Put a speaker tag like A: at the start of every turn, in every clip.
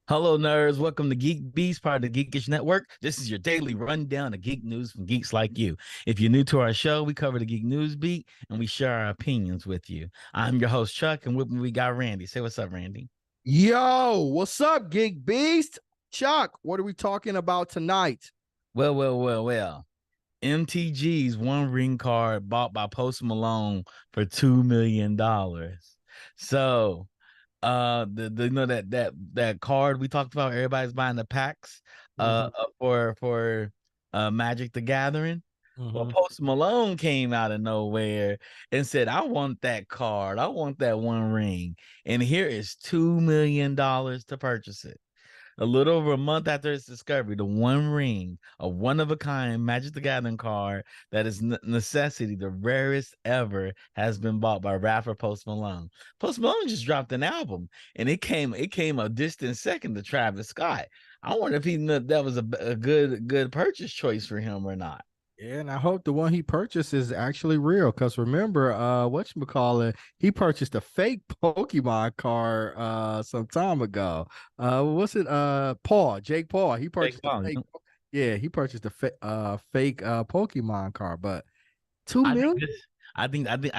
A: Hello, nerds. Welcome to GeekBeast, part of the Geekish Network. This is your daily rundown of geek news from geeks like you. If you're new to our show, we cover the geek news beat and we share our opinions with you. I'm your host, Chuck, and with me we got Randy. Say what's up, Randy.
B: Yo, what's up, GeekBeast? Chuck, what are we talking about tonight?
A: Well. MTG's One Ring card bought by Post Malone for $2 million. So the you know that card we talked about, everybody's buying the packs for Magic the Gathering. Well, Post Malone came out of nowhere and said, I want that card. I want that One Ring. And here is $2 million to purchase it. A little over a month after its discovery, the One Ring, a one-of-a-kind Magic the Gathering card that is necessity, the rarest ever, has been bought by rapper Post Malone. Post Malone just dropped an album, and it came a distant second to Travis Scott. I wonder if he knew that was a good purchase choice for him or not.
B: Yeah, and I hope the one he purchased is actually real. Because remember, whatchamacallit, he purchased a fake Pokemon card some time ago. What's it? Jake Paul. He purchased
A: Paul,
B: a fake. Yeah, he purchased a fake Pokemon card, but
A: I think
B: 2 million.
A: this. I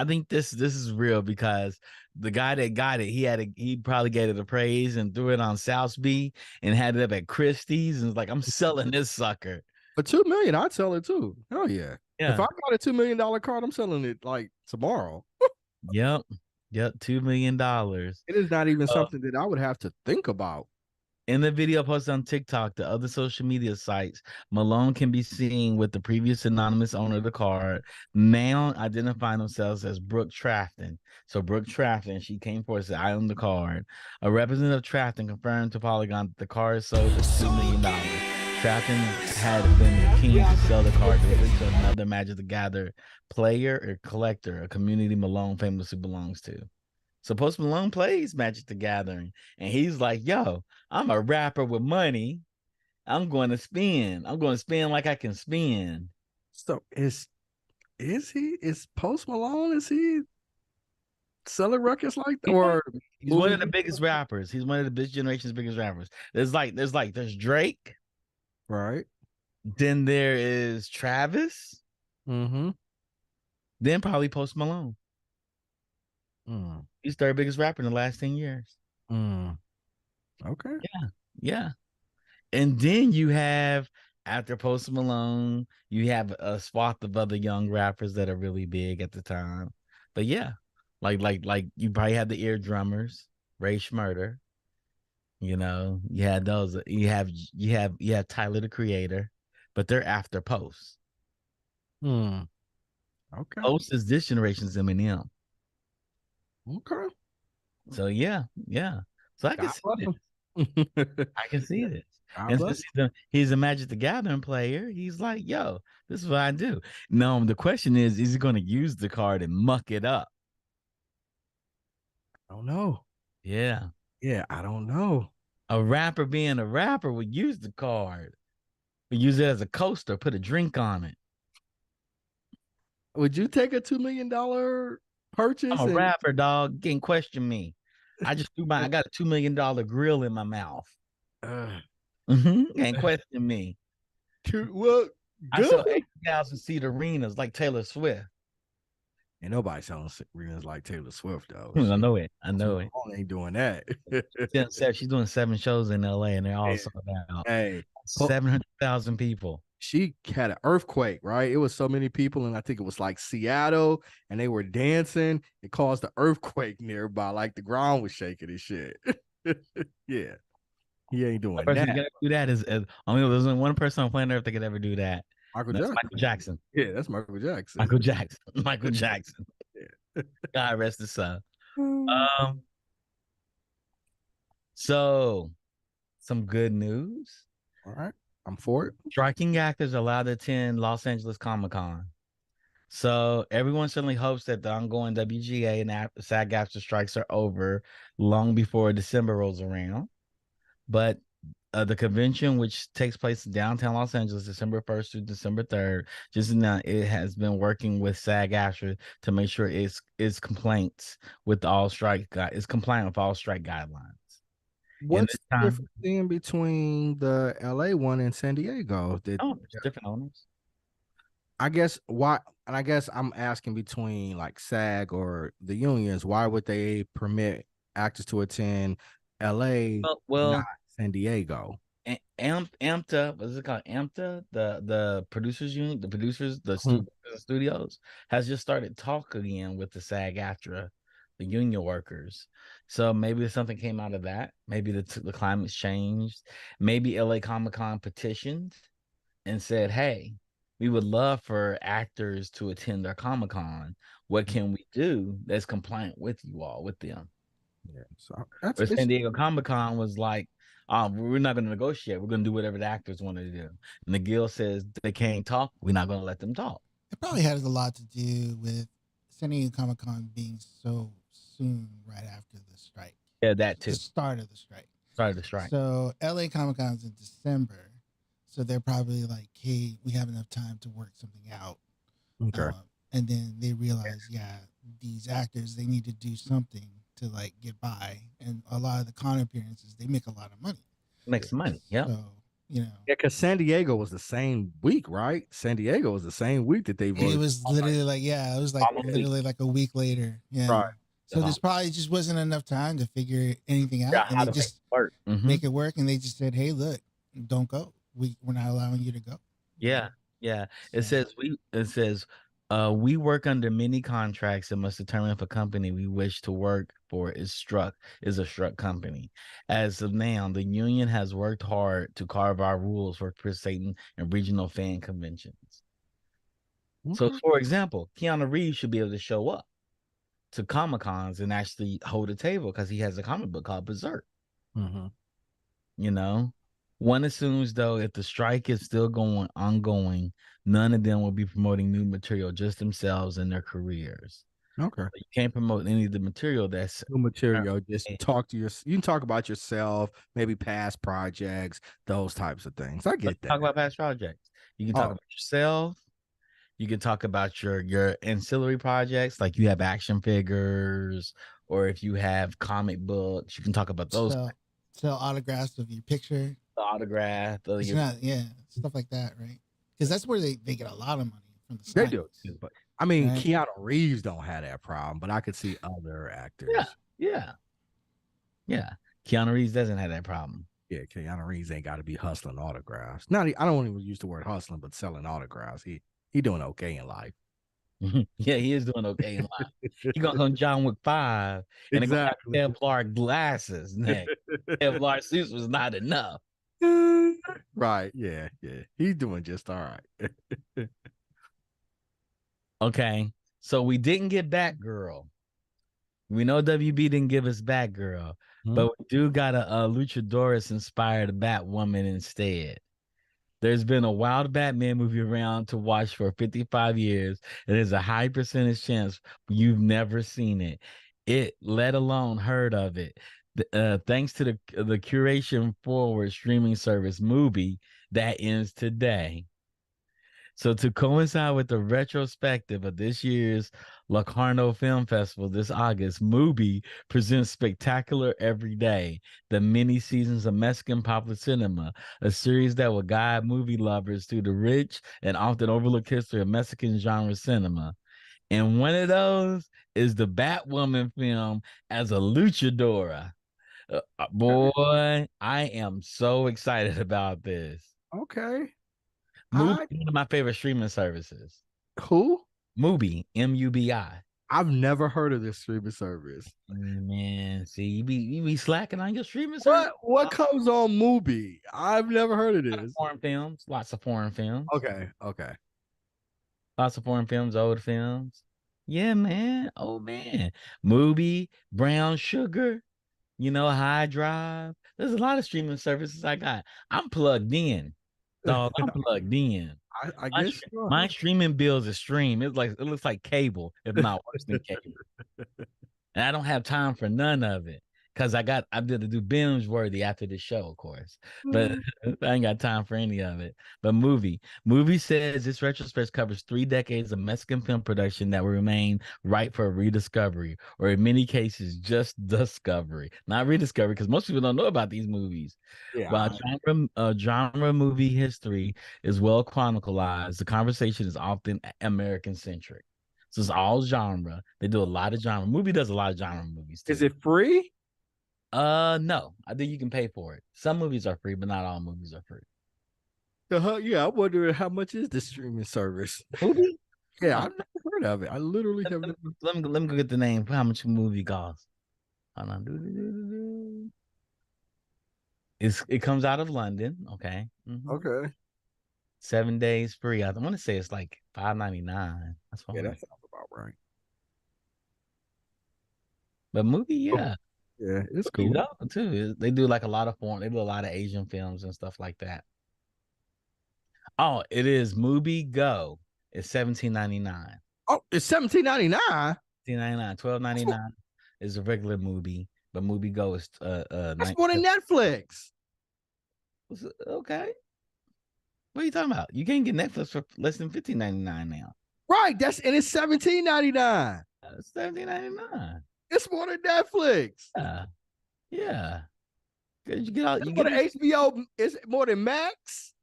A: think this is real because the guy that got it, he probably gave it a praise and threw it on Southby and had it up at Christie's and was like, I'm selling this sucker.
B: For 2 million, I'd sell it too. Hell yeah. If I
A: Yeah.
B: got a $2 million card, I'm selling it like tomorrow.
A: Yep. Yep. $2 million.
B: It is not even
A: Uh,
B: something that I would have to think about.
A: in the video posted on TikTok, the other social media sites, Malone can be seen with the previous anonymous owner of the card, now identifying themselves as Brooke Trafton. So Brooke Trafton, she came forward and said, I own the card. A representative of Trafton confirmed to Polygon that the card sold for $2 million. Trafton had been keen to sell the card directly to another Magic the Gathering player or collector, a community Malone famously belongs to. So Post Malone plays Magic the Gathering, and he's like, "Yo, I'm a rapper with money. I'm going to spend. I'm going to spend like I can spend."
B: So is Post Malone, is he selling records like that, or
A: He's one of
B: moving?
A: the biggest rappers. He's one of this generation's biggest rappers. There's Drake.
B: Right.
A: Then there is Travis.
B: Mm-hmm.
A: Then probably Post Malone.
B: Mm.
A: He's third biggest rapper in the last 10 years.
B: Mm. Okay.
A: Yeah. And then you have, after Post Malone, you have a swath of other young rappers that are really big at the time. But yeah, like you probably had the ear drummers, Ray Schmurder. You had those. You have Tyler the Creator, but they're after Post.
B: Mm. Okay.
A: Post is this generation's Eminem.
B: Okay.
A: So yeah. So I can
B: God
A: see
B: bless
A: this.
B: him.
A: I can see this.
B: God
A: And
B: bless
A: since he's a Magic the Gathering player, he's like, yo, this is what I do. No, the question is he going to use the card and muck it up?
B: I don't know.
A: Yeah.
B: Yeah, I don't know.
A: A rapper being a rapper would use the card, would use it as a coaster, put a drink on it.
B: Would you take a $2 million
A: I'm
B: purchase
A: a
B: and
A: rapper, dog. Can't question me. I got a $2 million grill in my mouth.
B: uh,
A: Can't question me.
B: well,
A: I
B: good?
A: sell 8,000 seat arenas like Taylor Swift.
B: Ain't nobody selling arenas like Taylor Swift though.
A: I know it. I know it.
B: Malone ain't doing that.
A: She's doing 7 shows in LA and they're all
B: Hey,
A: sold out.
B: hey,
A: 700,000 people.
B: she had an earthquake, right? It was so many people, and I think it was like Seattle, and they were dancing. It caused an earthquake nearby, like the ground was shaking and shit. Yeah, he ain't
A: The
B: doing
A: person
B: that.
A: that can do that is only there's only one person on planet Earth that could ever do that.
B: Michael
A: And that's
B: Jackson.
A: Michael Jackson.
B: Yeah, that's Michael Jackson.
A: Michael Jackson. Michael Jackson.
B: Yeah.
A: God rest his soul.
B: All
A: Um, so some good news.
B: right, I'm for it.
A: Striking actors allowed to attend Los Angeles Comic Con. So everyone certainly hopes that the ongoing WGA and SAG-AFTRA strikes are over long before December rolls around. But the convention, which takes place in downtown Los Angeles, December 1st through December 3rd, just now it has been working with SAG-AFTRA to make sure it's compliant with all strike guidelines. In
B: What's
A: this
B: the
A: time,
B: difference in between the LA one and San Diego?
A: oh, it's different owners.
B: I guess why, and I guess I'm asking between like SAG or the unions, why would they permit actors to attend LA, not
A: Well,
B: San Diego?
A: AMTA, what is it called? AMTA, the producers union, the producers,
B: Mhm.
A: the studios has just started talking again with the SAG-AFTRA, the union workers. So maybe something came out of that. Maybe the climate's changed. Maybe LA Comic Con petitioned and said, "Hey, we would love for actors to attend our Comic Con. What can we do that's compliant with you all, with them?"
B: Yeah, so that's
A: Or
B: it's
A: San Diego Comic Con was like, we're not going to negotiate. We're going to do whatever the actors want to do. And the guild says they can't talk. We're not going to let them talk.
C: It probably has a lot to do with San Diego Comic Con being so soon right after the strike,
A: Yeah, that
C: the
A: too.
C: start of the strike.
A: Started the strike.
C: So LA Comic Con's in December, so they're probably like, "Hey, we have enough time to work something out."
B: okay.
C: And then they realize, yeah, these actors they need to do something to like get by, and a lot of the con appearances they make a lot of money.
A: Makes money. Yeah.
C: So you know,
B: Yeah, because San Diego was the same week, right? San Diego was the same week that they
C: it
B: voted.
C: was literally like, yeah, it was like
A: Almost
C: literally like a week later. Yeah.
B: Right.
C: So there's probably just wasn't enough time to figure anything out,
A: Yeah,
C: and
A: how
C: they
A: to make
C: just
A: it work. Mm-hmm.
C: make it work. And they just said, "Hey, look, don't go. We're not allowing you to go."
A: Yeah. Yeah. It
C: So,
A: says we work under many contracts and must determine if a company we wish to work for is a struck company. As of now, the union has worked hard to carve our rules for participating in regional fan conventions. So,
B: Okay.
A: for example, Keanu Reeves should be able to show up to Comic Cons and actually hold a table because he has a comic book called Berserk.
B: Mm-hmm.
A: You know, one assumes though, if the strike is still ongoing, none of them will be promoting new material, just themselves and their careers.
B: Okay.
A: You can't promote any of the material that's
B: New material. Just
A: currently.
B: talk to your. You can talk about yourself, maybe past projects, those types of things. I
A: Let's
B: get that.
A: talk about past projects. You can talk
B: Oh,
A: about yourself. You can talk about your ancillary projects, like you have action figures, or if you have comic books, you can talk about those.
C: so sell autographs of your picture.
A: The autograph,
C: It's
A: your
C: not, yeah, stuff like that, right? Because that's where they get a lot of money from the
B: they do.
C: signings,
B: But I mean,
C: right?
B: Keanu Reeves don't have that problem, but I could see other
A: yeah,
B: actors.
A: yeah, yeah. Keanu Reeves doesn't have that problem.
B: Yeah, Keanu Reeves ain't got to be hustling autographs. Not, I don't even use the word hustling, but selling autographs. He doing okay in life.
A: Yeah, he is doing okay in life. He gonna come John Wick 5 and they're gonna
B: Exactly.
A: have Kevlar glasses next. Kevlar suits was not enough.
B: Right. Yeah. Yeah. He's doing just all right.
A: Okay. So we didn't get Batgirl. We know WB didn't give us Batgirl,
B: Hmm?
A: but we do got a Luchadorus inspired Batwoman instead. There's been a wild Batman movie around to watch for 55 years, and there's a high percentage chance you've never seen it, let alone heard of it. Thanks to the curation forward streaming service movie that ends today. So to coincide with the retrospective of this year's Locarno Film Festival this August, Mubi presents Spectacular Every Day, the mini seasons of Mexican popular cinema, a series that will guide movie lovers through the rich and often overlooked history of Mexican genre cinema. And one of those is the Batwoman film as a luchadora. Boy, I am so excited about this.
B: Okay.
A: Mubi
B: I
A: is one of my favorite streaming services.
B: who?
A: Mubi, Mubi.
B: I've never heard of this streaming service.
A: Man, see, you be slacking on your streaming service.
B: What comes on Mubi? I've never heard of this.
A: Foreign films, lots of foreign films,
B: Okay. Okay.
A: lots of foreign films, old films. Yeah, man. Oh man, Mubi, Brown Sugar. High Drive. There's a lot of streaming services I got. I'm plugged in, dog. I'm plugged in.
B: I
A: My,
B: guess you are.
A: my streaming bills is stream. It looks like cable, if not worse than cable. And I don't have time for none of it because I did to do binge worthy after the show, of course, but I ain't got time for any of it. But movie says this retrospect covers 3 decades of Mexican film production that will remain ripe for rediscovery, or in many cases, just discovery, not rediscovery, because most people don't know about these movies.
B: Yeah.
A: While genre movie history is well chronicled, the conversation is often American centric. So it's all genre. They do a lot of genre. Movie does a lot of genre movies too.
B: Is it free?
A: No. I think you can pay for it. Some movies are free, but not all movies are free.
B: Yeah, I wonder how much is the streaming service.
A: Movie?
B: Yeah, I've never heard of it. I literally have never.
A: Let me go get the name for how much a movie costs. Hold on. It comes out of London. Okay.
B: Okay.
A: 7 days free. I want to say it's like $5.99. That's what
B: Yeah, that sounds about right.
A: But movie, yeah.
B: Yeah, it's
A: Movie
B: cool.
A: too. They do like a lot of foreign. They do a lot of Asian films and stuff like that. Oh, it is Movie Go. It's $17.99.
B: Oh, it's $17.99.
A: $17.99. $12.99 is a regular movie, but Movie Go is
B: That's more than Netflix.
A: Okay. What are you talking about? You can't get Netflix for less than $15.99 now.
B: Right. It's $17.99.
A: It's $17.99.
B: It's more than Netflix.
A: Yeah. You get all. You
B: more
A: get
B: than HBO. Is more than Max.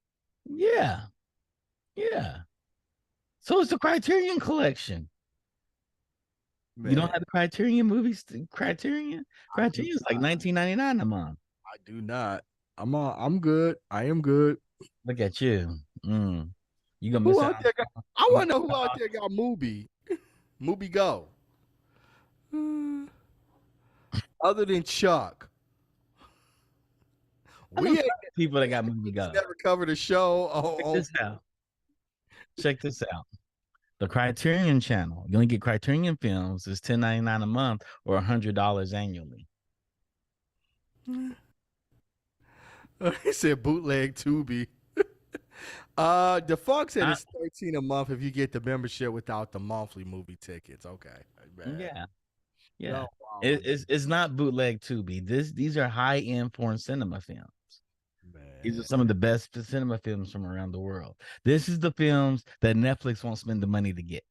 A: Yeah. So it's the Criterion Collection. Man. You don't have the Criterion movies? Criterion is like $19.99 a month.
B: I do not. I'm good. I am good.
A: Look at you. You gonna miss out.
B: I want to know who out there got Movie Go. Other than Chuck.
A: We ain't people that got Movie Go.
B: Never covered a show.
A: Check this out. The Criterion channel. You only get Criterion films. It's $10.99 a month or $100 annually.
B: He said bootleg Tubi. The Funk said it's $13 a month if you get the membership without the monthly movie tickets. Okay.
A: Yeah. No, it's not bootleg Tubi. These are high-end foreign cinema films. Man. These are some of the best cinema films from around the world. This is the films that Netflix won't spend the money to get.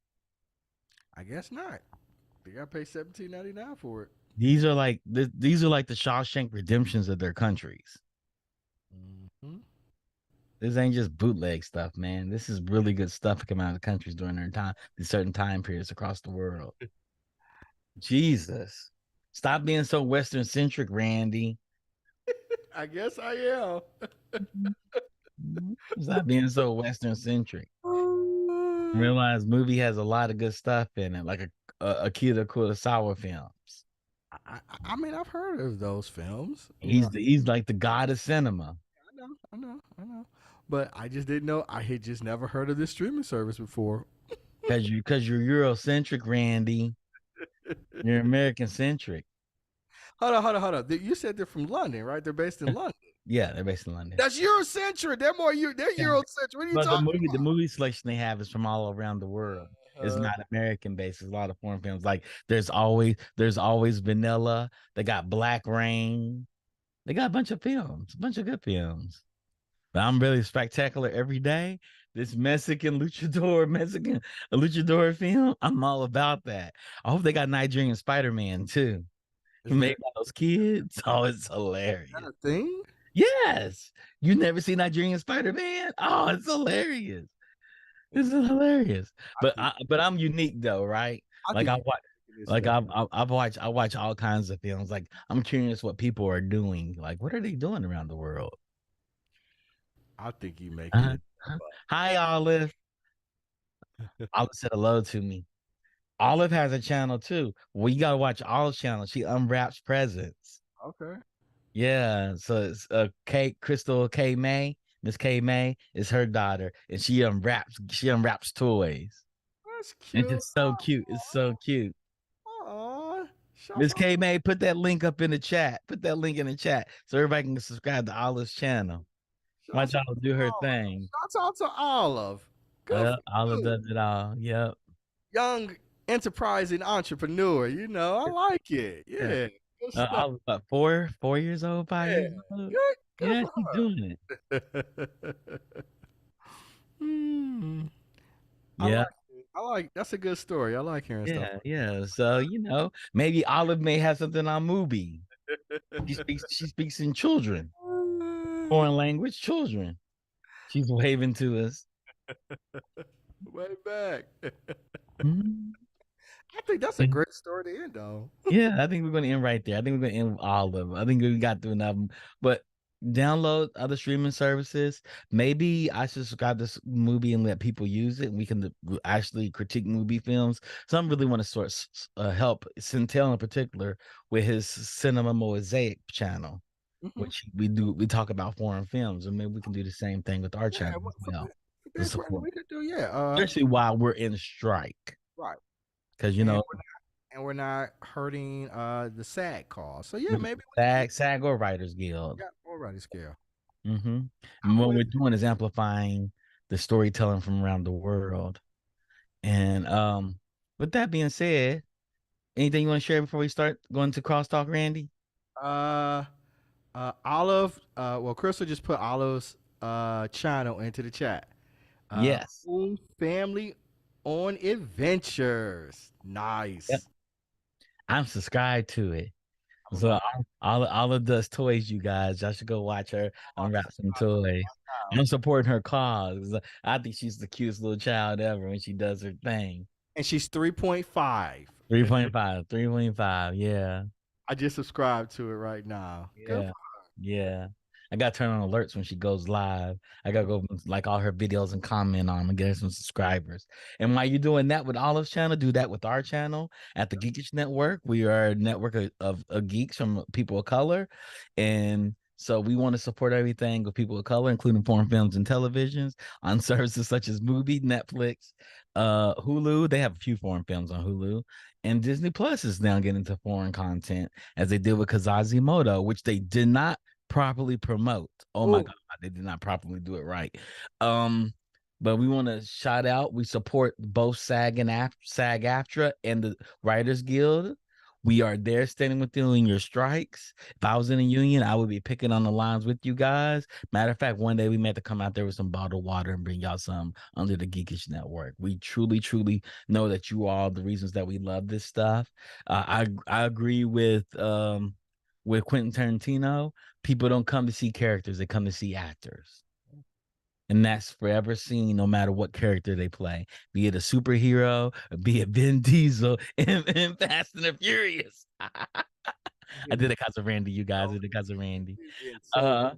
B: I guess not. They gotta pay $17.99 for it.
A: These are like the Shawshank Redemptions of their countries. Mm-hmm. This ain't just bootleg stuff, man. This is really good stuff coming out of the countries during their time, these certain time periods across the world. Jesus. Stop being so Western centric, Randy.
B: I guess I am.
A: Stop being so Western centric. Realize movie has a lot of good stuff in it, like Akira Kurosawa films.
B: I mean, I've heard of those films.
A: He's like the god of cinema.
B: I know. But I just didn't know. I had just never heard of this streaming service before.
A: Because you're Eurocentric, Randy. You're American centric.
B: Hold on. You said they're from London, right? They're based in London.
A: Yeah, they're based in London.
B: That's Eurocentric. They're Eurocentric. What are you talking about?
A: The movie selection they have is from all around the world. It's not American based. There's a lot of foreign films. Like there's always Vanilla. They got Black Rain. They got a bunch of films, a bunch of good films. But I'm really spectacular every day. This Mexican luchador film, I'm all about that. I hope they got Nigerian Spider-Man too. Made by those kids. Oh, it's hilarious.
B: Is that a thing?
A: Yes. You never see Nigerian Spider-Man? Oh, it's hilarious. This is hilarious. But I'm unique though, right? I watch all kinds of films. Like I'm curious what people are doing. Like, what are they doing around the world?
B: I think you make it.
A: Hi, Olive. Olive said hello to me. Olive has a channel too. Well, you gotta watch Olive's channel. She unwraps presents.
B: Okay.
A: Yeah. So it's Crystal K May. Miss K May is her daughter, and she unwraps toys.
B: That's cute.
A: It's just so cute. It's so cute.
B: Aww.
A: Miss K May, put that link up in the chat. Put that link in the chat so everybody can subscribe to Olive's channel. Watch Olive do her thing.
B: Shout out to Olive.
A: Olive does it all. Yep.
B: Young enterprising entrepreneur. I like it. Yeah. stuff.
A: I was about 4 years old, 5 years
B: Yeah,
A: old.
B: good
A: Yeah,
B: for
A: she's doing it.
B: her. Hmm. I
A: Yeah,
B: like it. I like that's a good story. I like hearing stuff.
A: yeah. So maybe Olive may have something on Mubi. She speaks in children, foreign language children. She's waving to us.
B: Way back.
A: Mhm.
B: I think that's a great story to end on.
A: Yeah, I think we're going to end right there. I think we're going to end with all of them. I think we got through enough of them. But download other streaming services. Maybe I should subscribe this movie and let people use it. We can actually critique movie films. Some really want to help Centel in particular with his Cinema Mosaic channel,
B: Mhm.
A: which we talk about foreign films, and maybe we can do the same thing with our
B: Yeah,
A: channel
B: what
A: as well
B: for
A: to
B: this one
A: support,
B: we could do, yeah.
A: especially while we're in strike,
B: Right.
A: because
B: And we're not hurting the SAG cause. So yeah, maybe we could do
A: SAG or Writers Guild.
B: yeah, alrighty scale.
A: Mm-hmm. And
B: I'm
A: what
B: with
A: we're doing is amplifying the storytelling from around the world. And with that being said, anything you want to share before we start going to crosstalk, Randy?
B: uh Olive, well Crystal just put Olive's channel into the chat.
A: Yes.
B: Home Family on Adventures.
A: Yep.
B: Nice.
A: I'm subscribed to it.
B: All
A: So
B: right.
A: all of does toys, you guys. Y'all should go watch her unwrap some toys.
B: Now.
A: I'm supporting her cause. I think she's the cutest little child ever when she does her thing.
B: And she's 3.5.
A: 3.5, 3.5. Yeah.
B: I just subscribed to it right now. Good
A: Yeah. Yeah. I got to turn on alerts when she goes live. I got to go like all her videos and comment on them and get her some subscribers. And while you're doing that with Olive's channel, do that with our channel at the Geekish Network. We are a network of geeks from people of color. And so we want to support everything with people of color, including foreign films and televisions on services such as Movie, Netflix, Hulu. They have a few foreign films on Hulu. And Disney Plus is now getting into foreign content as they did with Kazazimoto, which they did not properly promote. Oh my
B: Oh,
A: God, they did not properly do it right. Um, but we want to shout out. We support both SAG-AFTRA and the Writers Guild. We are there standing with you in your strikes. If I was in a union, I would be picking on the lines with you guys. Matter of fact, one day we meant to come out there with some bottled water and bring y'all some under the Geekish Network. We truly, truly know that you are the reasons that we love this stuff. I agree with Quentin Tarantino. People don't come to see characters; they come to see actors. And that's forever seen no matter what character they play, be it a superhero, or be it Vin Diesel in Fast and the Furious. I did it because of Randy, you guys. I did it because of Randy.
B: so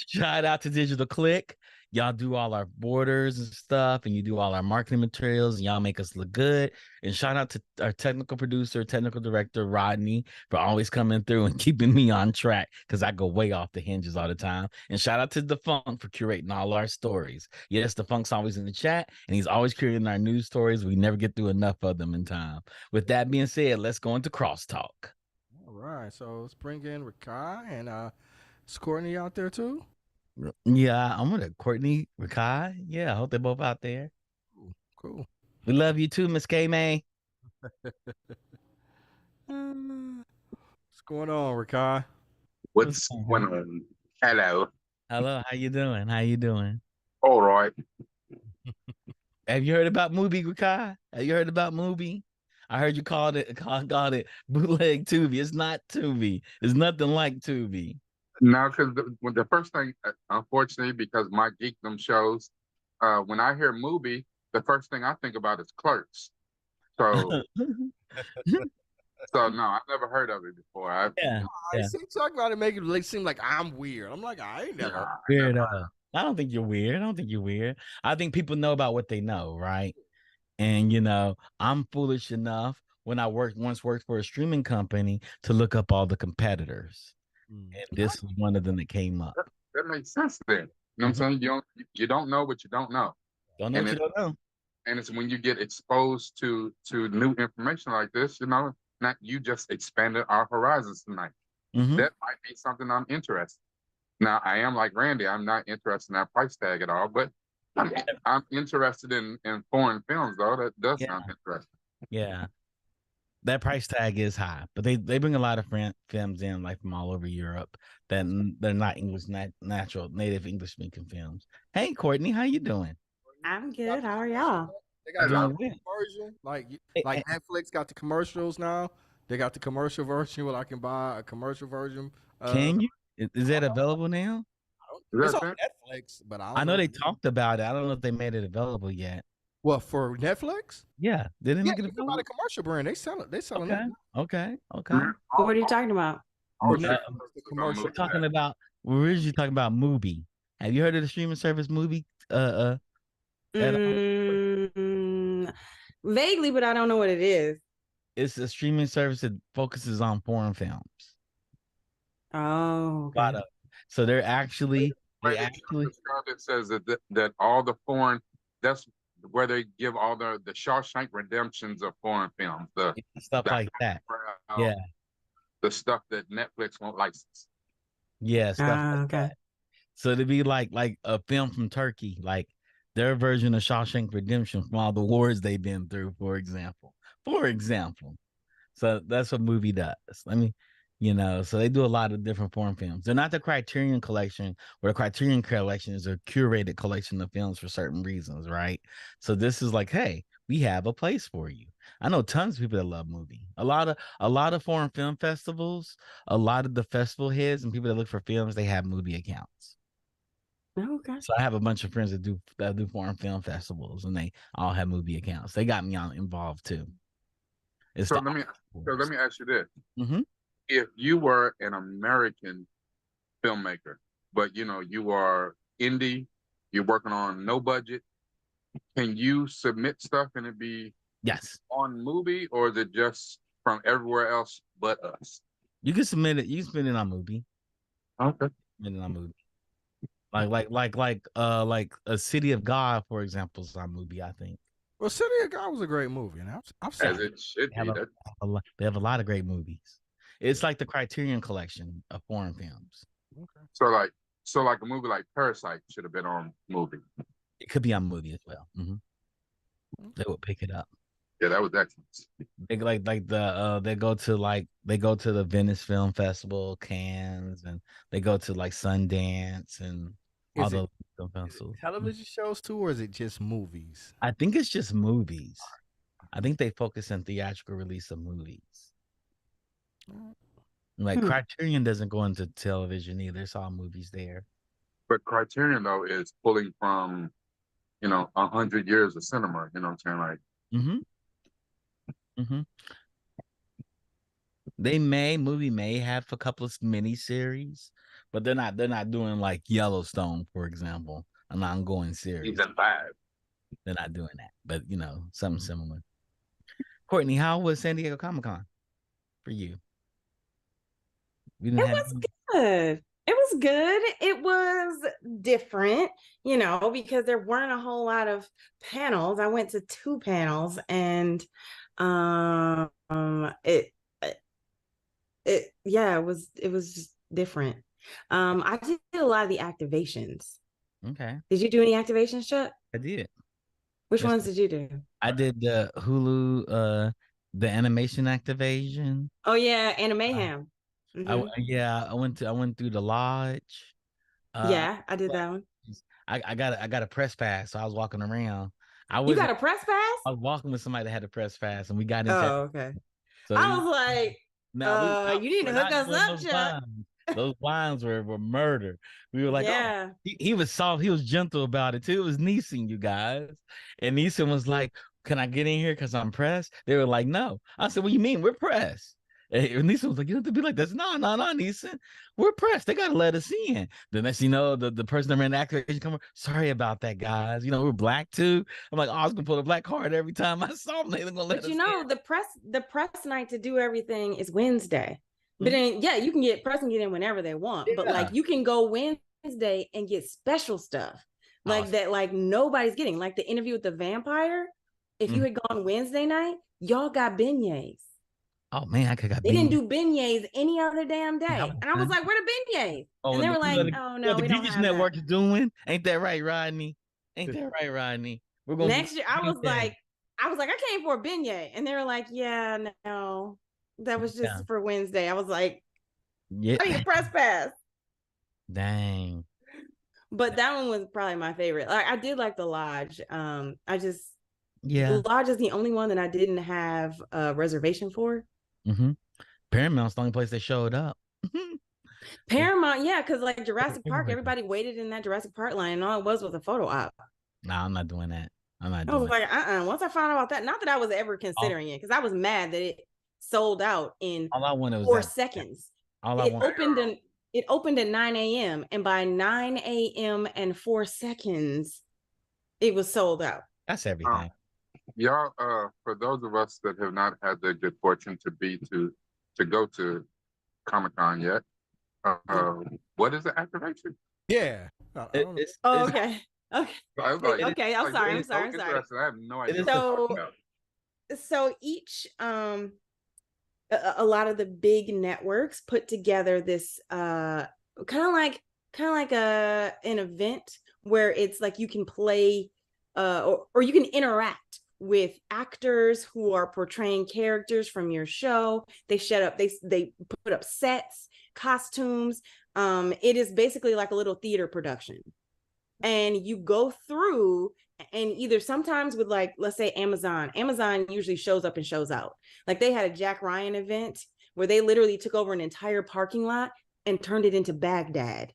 A: Shout out to Digital Click. Y'all do all our borders and stuff, and you do all our marketing materials, and y'all make us look good. And shout out to our technical producer, technical director, Rodney, for always coming through and keeping me on track because I go way off the hinges all the time. And shout out to Defunk for curating all our stories. Yes, Defunk's always in the chat, and he's always curating our news stories. We never get through enough of them in time. With that being said, let's go into crosstalk.
B: all right. So let's bring in Rakai and is Courtney out there too?
A: Yeah, I'm with Courtney, Rakai. Yeah, I hope they're both out there.
B: Cool.
A: We love you too, Miss K May.
B: What's going on, Rakai?
D: What's going on? Hello.
A: Hello, how you doing? How you doing?
D: All right.
A: Have you heard about Mubi, Rakai? Have you heard about Mubi? I heard you called it bootleg Tubi. It's not Tubi. It's nothing like Tubi.
D: No, because the first thing, unfortunately, because my geekdom shows, when I hear movie, the first thing I think about is Clerks. So, so no, I've never heard of it before.
A: Yeah,
B: I
A: yeah.
B: see talk about it, make it seem like I'm weird. I'm like, I ain't never.
A: Weird. I don't think you're weird. I don't think you're weird. I think people know about what they know, right? And I'm foolish enough when I once worked for a streaming company to look up all the competitors. And this was one of them that came up.
D: That makes sense then. You know what I'm saying? You don't know what you don't know.
A: Don't know what you don't know.
D: And it's when you get exposed to new information like this, not you just expanded our horizons tonight.
A: Mhm.
D: That might be something I'm interested in. Now, I am like Randy. I'm not interested in that price tag at all, but I'm interested in foreign films, though. That does sound interesting.
A: Yeah. that price tag is high, but they bring a lot of films in like from all over Europe that they're not English natural native English speaking films. Hey Courtney, how you doing?
E: I'm good. How are y'all?
B: They got
A: Doing
B: a
A: good.
B: version like
A: Hey,
B: Netflix got the commercials now. They got the commercial version where I can buy a commercial version.
A: can you? Is that available now?
B: It's
D: Is
B: on
D: that
B: Netflix, but I
A: I
B: don't
A: know
B: know.
A: they talked about it. I don't know if they made it available yet.
B: What for Netflix?
A: Yeah, they didn't
B: Yeah,
A: make it
B: you can buy
A: available.
B: the commercial brand. They sell it. They selling
A: Okay,
B: it.
A: okay, okay.
E: What are you talking about?
D: all
A: Uh,
B: The commercial.
A: we're talking about. We're originally talking about Mubi. Have you heard of the streaming service Mubi? At all?
E: Mm, vaguely, but I don't know what it is.
A: It's a streaming service that focuses on foreign films.
E: Oh,
A: A lot
E: okay.
A: of. So they're actually
D: way
A: they
D: they
A: actually
D: described it says that all the foreign, that's where they give all the Shawshank Redemptions of foreign films,
A: stuff
D: the
A: like that.
D: uh,
A: Yeah,
D: the stuff that Netflix won't license.
A: yeah, stuff like
E: Okay.
A: that. So to be like a film from Turkey, like their version of Shawshank Redemption from all the wars they've been through, for example. For example. So that's what movie does. I mean, so they do a lot of different foreign films. They're not the Criterion collection, where the Criterion collection is a curated collection of films for certain reasons, right? So this is like, hey, we have a place for you. I know tons of people that love movie. A lot of foreign film festivals, a lot of the festival heads and people that look for films, they have movie accounts.
E: Okay.
A: So I have a bunch of friends that do foreign film festivals, and they all have movie accounts. They got me involved too. It's
D: So
A: the
D: let me ask you this:
A: mm-hmm.
D: if you were an American filmmaker, but you are indie, you're working on no budget, can you submit stuff and it be
A: Yes.
D: on movie, or is it just from everywhere else but us?
A: You can submit it. You can submit it on movie.
D: Okay.
A: Submit it on movie. Like a City of God, for example, is on movie. I think
B: Well, City of God was a great movie, and I've seen
D: As
B: it.
D: it should
A: they have
D: be.
A: they have a lot of great movies. It's like the Criterion collection of foreign films.
B: Okay.
D: So like a movie like Parasite should have been on movie.
A: It could be on movie as well. They would pick it up.
D: Yeah, that was excellent.
A: They they go to the Venice Film Festival, Cannes, and they go to like Sundance and all
B: Is it
A: the film festivals.
B: television shows too, or is it just movies?
A: I think it's just movies. I think they focus on theatrical release of movies. Like Criterion doesn't go into television either. It's all movies there.
D: But Criterion though is pulling from 100 years of cinema. You know what I'm saying? Like,
A: Mm-hmm. Movie may have a couple of mini series, but they're not doing like Yellowstone, for example, an ongoing series.
D: season 5.
A: They're not doing that, but something similar. Courtney, how was San Diego Comic-Con for you? We didn't
E: It
A: have
E: was good. It was good. It was different, because there weren't a whole lot of panels. I went to 2 panels, and it was just different. I did a lot of the activations.
A: Okay.
E: Did you do any activations, Chuck?
A: I did.
E: Which ones did you do?
A: I did the Hulu the animation activation.
E: Oh yeah, Animayhem.
A: I went through the lodge.
E: Yeah, I did that one.
A: I got a press pass, so I was walking around.
E: You got a press pass?
A: I was walking with somebody that had a press pass, and we got into.
E: Oh, okay.
A: So
E: I was like, you need to hook us up, Chuck.
A: Those lines were murder. We were like,
E: yeah.
A: Oh. He was soft. He was gentle about it too. It was Neeson, you guys. And Neeson was like, can I get in here because I'm pressed? They were like, no. I said, what do you mean? We're pressed. And Neeson was like, you don't have to be like this. No, Neeson. We're pressed. They got to let us in. The next the person that ran the activation come over, sorry about that, guys. We're black too. I'm like, I was going to pull a black card every time I saw them. They were going to let us in.
E: the press night to do everything is Wednesday. But then, you can get press and get in whenever they want. Yeah. But like, you can go Wednesday and get special stuff like that, like nobody's getting. Like the interview with the vampire. If you had gone Wednesday night, y'all got beignets.
A: Oh man, I could got.
E: They didn't do beignets any other damn day, and I was like, "Where the beignets?" And they were like, "Oh no,
A: the Geekish Network is doing. Ain't that right, Rodney? Ain't that right, Rodney?
E: We're going next year." I was like, I was like, I came for a beignet. And they were like, yeah, no, that was just for Wednesday. I was like,
A: Yeah.
E: I need a press pass.
A: Dang.
E: But that one was probably my favorite. Like I did like the Lodge. The
A: Yeah.
E: Lodge is the only one that I didn't have a reservation for.
A: Paramount's the only place they showed up.
E: Paramount, yeah, because like Jurassic Park, everybody waited in that Jurassic Park line, and all it was a photo op.
A: No, I'm not doing that. I'm not
E: I
A: doing
E: was like, Once I found out about that, not that I was ever considering it, because I was mad that it sold out in
A: all I wanted was
E: 4 seconds. It opened at 9 a.m. and by 9 a.m. and 4 seconds, it was sold out.
A: That's everything.
D: Y'all, for those of us that have not had the good fortune to go to Comic-Con yet, what is the activation?
B: Yeah.
E: Okay. Okay. Okay. I'm sorry.
D: I have no idea.
E: So each a lot of the big networks put together this kind of like an event where it's like you can play or you can interact with actors who are portraying characters from your show. They put up sets, costumes. It is basically like a little theater production. And you go through, and either sometimes with, like, let's say Amazon usually shows up and shows out. Like they had a Jack Ryan event where they literally took over an entire parking lot and turned it into Baghdad.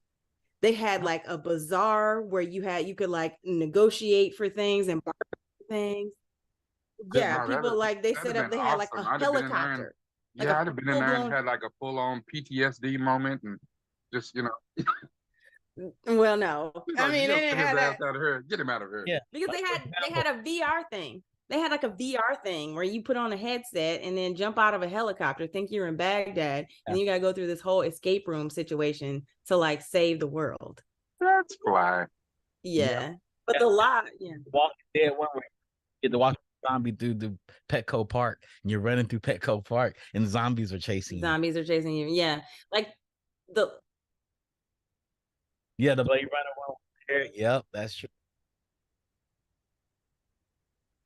E: They had like a bazaar where you could like negotiate for things and barter for things. Yeah, people like they set up. They had like a helicopter.
D: I'd have been in there and had like a full-on PTSD moment, and just
E: Well, no, I mean, they didn't have that.
D: Get him out of here.
A: Yeah,
E: because they had a VR thing. They had like a VR thing where you put on a headset and then jump out of a helicopter, think you're in Baghdad, and then you gotta go through this whole escape room situation to like save the world.
D: That's fly.
E: Yeah. But the lot,
A: Walking Dead one where you get to walk zombie through the Petco Park, and you're running through Petco Park, and zombies are chasing you.
E: Yeah, like the
A: Blade Runner one there. Yep, that's true.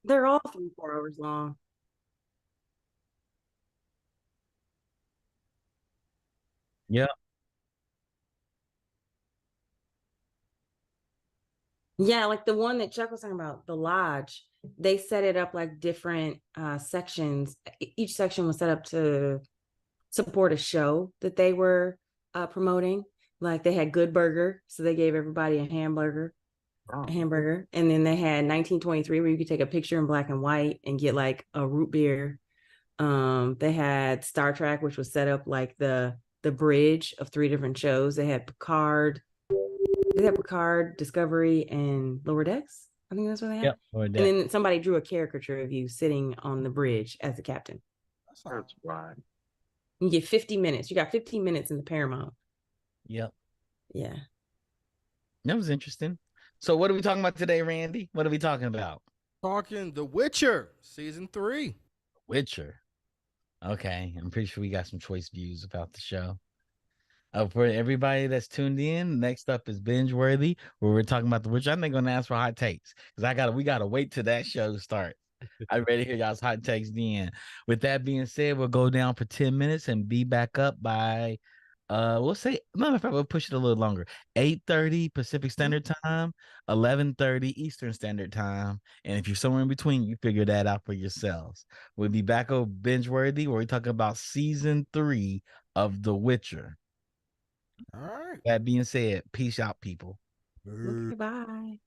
E: They're all 3-4 hours long.
A: Yeah.
E: Yeah, like the one that Chuck was talking about, the Lodge, they set it up like different sections. Each section was set up to support a show that they were promoting. Like they had Good Burger, so they gave everybody a hamburger. And then they had 1923 where you could take a picture in black and white and get like a root beer. They had Star Trek, which was set up like the bridge of 3 different shows. They had Picard, Discovery, and Lower Decks. I think that's what they had. And then somebody drew a caricature of you sitting on the bridge as the captain.
D: That's right.
E: You get 50 minutes. You got 15 minutes in the Paramount.
A: Yep.
E: Yeah.
A: That was interesting. So what are we talking about today, Randy? What are we talking about?
B: Talking The Witcher season 3.
A: Witcher. Okay, I'm pretty sure we got some choice views about the show. For everybody that's tuned in, next up is Binge Worthy, where we're talking about The Witcher. I'm not going to ask for hot takes because we gotta wait till that show starts. I'm ready to hear y'all's hot takes then. With that being said, we'll go down for 10 minutes and be back up by we'll say, matter of fact, we'll push it a little longer. 8:30 Pacific Standard Time, 11:30 Eastern Standard Time. And if you're somewhere in between, you figure that out for yourselves. We'll be back on Binge Worthy, where we talk about season 3 of The Witcher.
B: All right.
A: That being said, peace out, people.
E: Okay, bye.